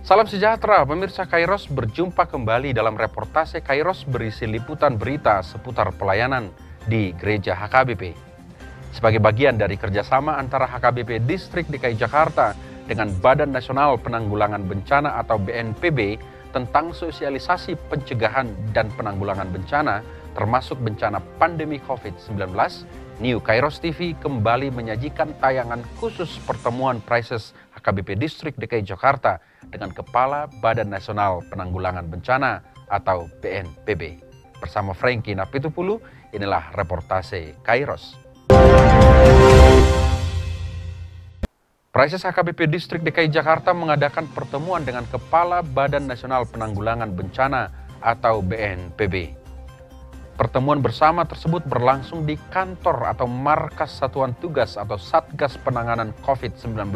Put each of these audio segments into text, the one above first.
Salam sejahtera, pemirsa Kairos, berjumpa kembali dalam reportase Kairos berisi liputan berita seputar pelayanan di Gereja HKBP. Sebagai bagian dari kerjasama antara HKBP Distrik DKI Jakarta dengan Badan Nasional Penanggulangan Bencana atau BNPB tentang sosialisasi pencegahan dan penanggulangan bencana, termasuk bencana pandemi COVID-19, New Kairos TV kembali menyajikan tayangan khusus pertemuan Prices HKBP Distrik DKI Jakarta dengan Kepala Badan Nasional Penanggulangan Bencana atau BNPB. Bersama Franky Napitupulu, inilah reportase Kairos. Prices HKBP Distrik DKI Jakarta mengadakan pertemuan dengan Kepala Badan Nasional Penanggulangan Bencana atau BNPB. Pertemuan bersama tersebut berlangsung di kantor atau markas Satuan Tugas atau Satgas Penanganan COVID-19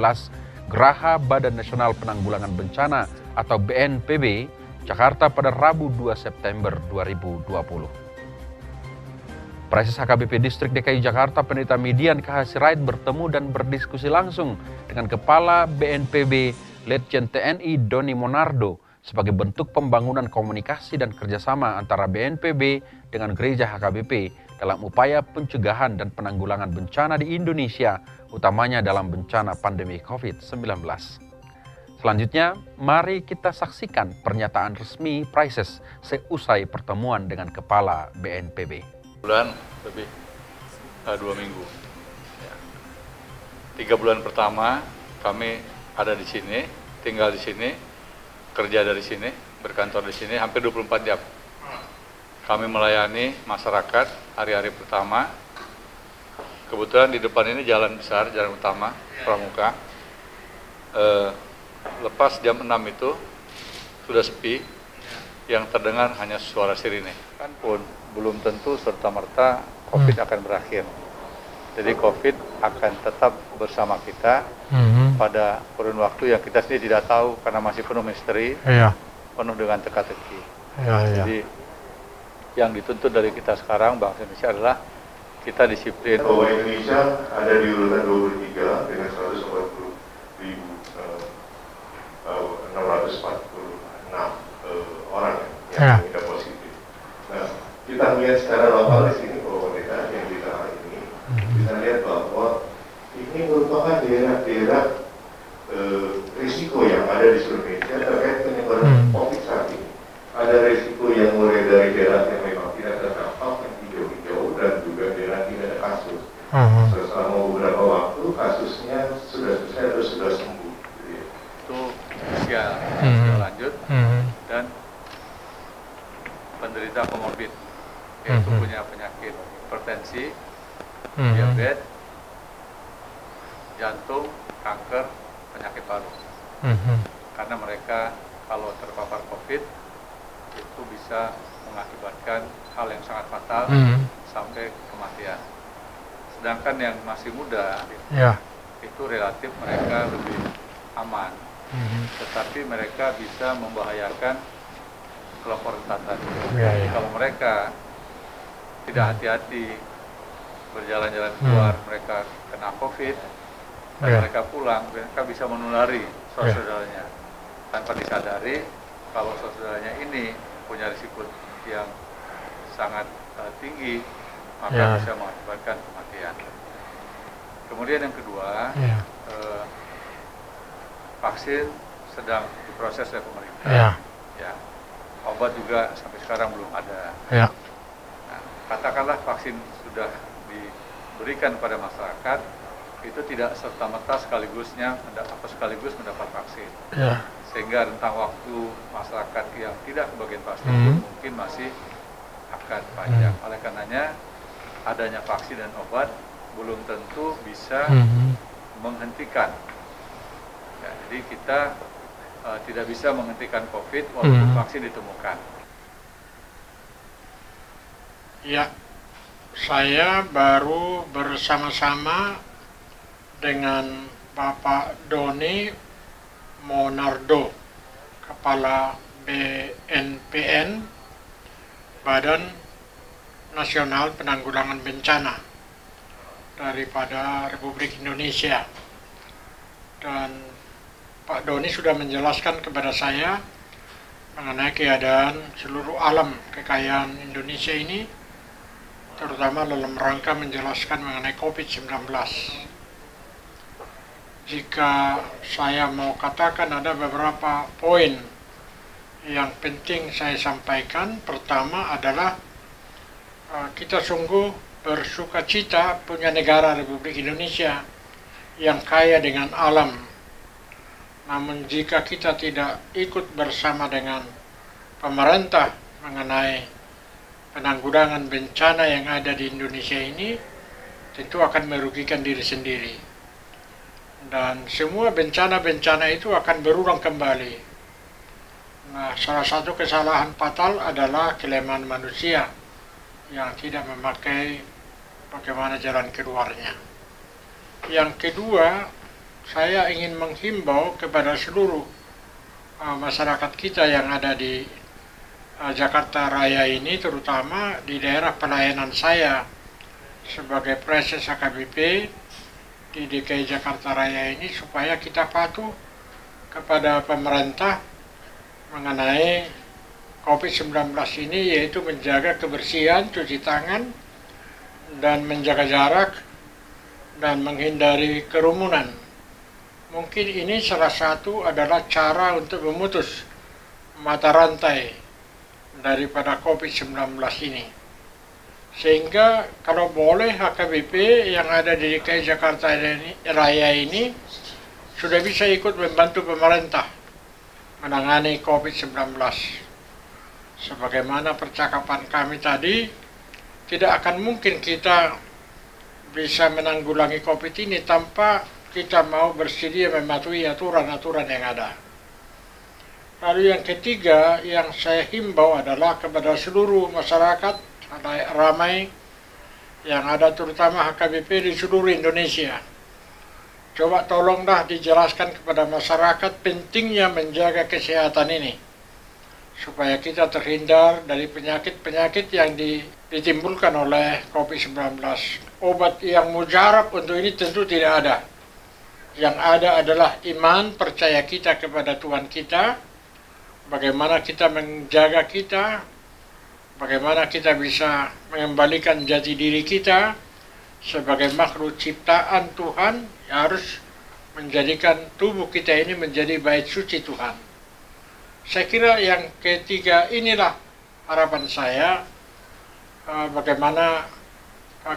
Geraha Badan Nasional Penanggulangan Bencana atau BNPB, Jakarta pada Rabu 2 September 2020. Prices HKBP Distrik DKI Jakarta Pendeta Midian KH Sirait bertemu dan berdiskusi langsung dengan Kepala BNPB Letjen TNI Doni Monardo sebagai bentuk pembangunan komunikasi dan kerjasama antara BNPB dengan Gereja HKBP dalam upaya pencegahan dan penanggulangan bencana di Indonesia, utamanya dalam bencana pandemi COVID-19. Selanjutnya, mari kita saksikan pernyataan resmi Prices seusai pertemuan dengan Kepala BNPB. Bulan lebih 2 minggu. 3 bulan pertama kami ada di sini, tinggal di sini, kerja dari sini, berkantor di sini hampir 24 jam. Kami melayani masyarakat hari-hari pertama. Kebetulan di depan ini jalan besar, jalan utama, pramuka. Lepas jam 6 itu sudah sepi, yang terdengar hanya suara sirine. Kan pun belum tentu serta-merta COVID akan berakhir. Jadi COVID akan tetap bersama kita pada kurun waktu yang kita sendiri tidak tahu karena masih penuh misteri, penuh dengan teka-teki. Jadi yang dituntut dari kita sekarang bangsa Indonesia adalah kita disiplin. Bahwa Indonesia ada di urutan 23 dengan 140.646 orang yang tidak positif. Nah, kita melihat secara lokal di sini bahwa mereka yang di daerah ini, kita lihat bahwa ini merupakan daerah-daerah risiko yang ada di seluruh Indonesia terkait penyebaran COVID saat ini. Ada risiko yang mulai dari daerah yang memang tidak terdampak, yang hijau-hijau, dan juga daerah tidak ada kasus. Selama beberapa waktu kasusnya sudah selesai atau sudah sembuh. Itu usia sudah lanjut dan penderita komorbid, yaitu punya penyakit hipertensi, diabetes, jantung, kanker, penyakit paru. Karena mereka kalau terpapar COVID itu bisa mengakibatkan hal yang sangat fatal sampai kematian. Sedangkan yang masih muda itu relatif mereka lebih aman, tetapi mereka bisa membahayakan kelompok rentan tadi. Kalau mereka tidak hati-hati berjalan-jalan keluar, mereka kena COVID dan mereka pulang, mereka bisa menulari saudaranya tanpa disadari. Kalau saudaranya ini punya risiko yang sangat tinggi, maka bisa mengakibatkan kematian. Kemudian yang kedua, vaksin sedang diproses oleh pemerintah. Obat juga sampai sekarang belum ada. Nah, katakanlah vaksin sudah diberikan kepada masyarakat, itu tidak serta-merta sekaligus mendapat vaksin. Sehingga rentang waktu masyarakat yang tidak kebagian vaksin mungkin masih akan panjang. Oleh karenanya adanya vaksin dan obat belum tentu bisa menghentikan. Jadi kita tidak bisa menghentikan COVID walaupun vaksin ditemukan. Ya, saya baru bersama-sama dengan Bapak Doni Monardo, Kepala BNPN, Badan Nasional Penanggulangan Bencana daripada Republik Indonesia. Dan Pak Doni sudah menjelaskan kepada saya mengenai keadaan seluruh alam kekayaan Indonesia ini, terutama dalam rangka menjelaskan mengenai COVID-19. Jika saya mau katakan ada beberapa poin yang penting saya sampaikan, pertama adalah kita sungguh bersuka cita punya negara Republik Indonesia yang kaya dengan alam. Namun jika kita tidak ikut bersama dengan pemerintah mengenai penanggulangan bencana yang ada di Indonesia ini, tentu akan merugikan diri sendiri. Dan semua bencana-bencana itu akan berulang kembali. Nah, salah satu kesalahan fatal adalah kelemahan manusia yang tidak memakai bagaimana jalan keluarnya. Yang kedua, saya ingin menghimbau kepada seluruh masyarakat kita yang ada di Jakarta Raya ini, terutama di daerah pelayanan saya sebagai Preses HKBP di DKI Jakarta Raya ini, supaya kita patuh kepada pemerintah mengenai COVID-19 ini, yaitu menjaga kebersihan, cuci tangan, dan menjaga jarak, dan menghindari kerumunan. Mungkin ini salah satu adalah cara untuk memutus mata rantai daripada COVID-19 ini. Sehingga kalau boleh HKBP yang ada di DKI Jakarta Raya ini sudah bisa ikut membantu pemerintah menangani COVID-19. Sebagaimana percakapan kami tadi, tidak akan mungkin kita bisa menanggulangi COVID ini tanpa kita mau bersedia mematuhi aturan-aturan yang ada. Lalu yang ketiga yang saya himbau adalah kepada seluruh masyarakat ramai yang ada, terutama HKBP di seluruh Indonesia. Coba tolonglah dijelaskan kepada masyarakat pentingnya menjaga kesehatan ini, supaya kita terhindar dari penyakit-penyakit yang ditimbulkan oleh COVID-19. Obat yang mujarab untuk ini tentu tidak ada. Yang ada adalah iman, percaya kita kepada Tuhan kita, bagaimana kita menjaga kita, bagaimana kita bisa mengembalikan jati diri kita sebagai makhluk ciptaan Tuhan, yang harus menjadikan tubuh kita ini menjadi bait suci Tuhan. Saya kira yang ketiga inilah harapan saya, bagaimana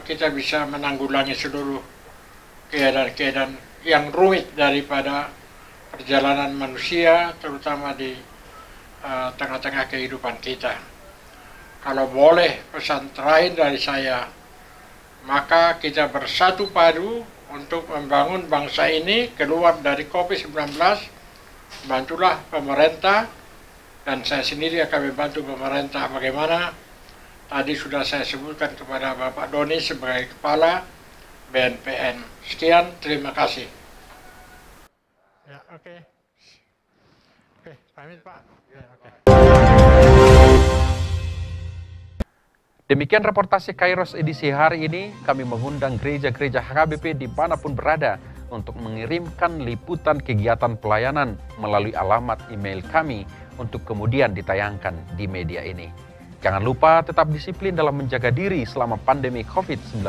kita bisa menanggulangi seluruh keadaan-keadaan yang rumit daripada perjalanan manusia, terutama di tengah-tengah kehidupan kita. Kalau boleh pesan terakhir dari saya, maka kita bersatu padu untuk membangun bangsa ini keluar dari COVID-19. Bantulah pemerintah, dan saya sendiri akan membantu pemerintah. Bagaimana tadi sudah saya sebutkan kepada Bapak Doni sebagai Kepala BNPN. Sekian, terima kasih. Ya, oke. Oke, pamit Pak. Ya, oke. Demikian reportase Kairos edisi hari ini. Kami mengundang gereja-gereja HKBP dimanapun berada untuk mengirimkan liputan kegiatan pelayanan melalui alamat email kami untuk kemudian ditayangkan di media ini. Jangan lupa tetap disiplin dalam menjaga diri selama pandemi COVID-19,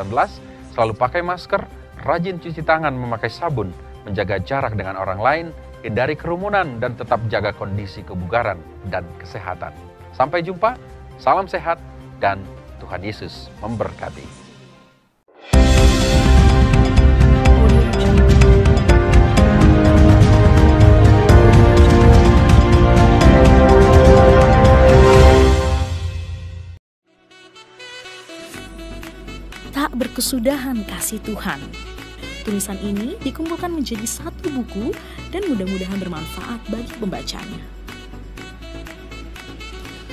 selalu pakai masker, rajin cuci tangan memakai sabun, menjaga jarak dengan orang lain, hindari kerumunan, dan tetap jaga kondisi kebugaran dan kesehatan. Sampai jumpa, salam sehat, dan Tuhan Yesus memberkati. Tak berkesudahan kasih Tuhan. Tulisan ini dikumpulkan menjadi satu buku dan mudah-mudahan bermanfaat bagi pembacanya.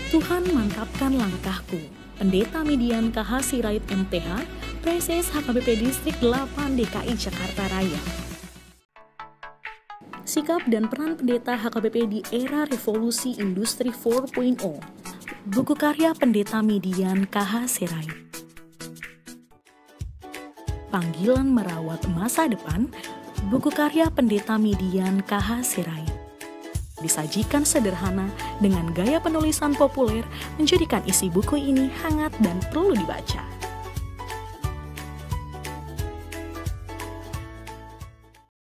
Tuhan mantapkan langkahku. Pendeta Median KH Sirait MTH, Preses HKBP Distrik 8 DKI Jakarta Raya. Sikap dan peran pendeta HKBP di era revolusi industri 4.0. Buku karya Pendeta Median KH Sirait. Panggilan merawat masa depan, buku karya Pendeta Median KH Sirait. disajikan sederhana dengan gaya penulisan populer menjadikan isi buku ini hangat dan perlu dibaca.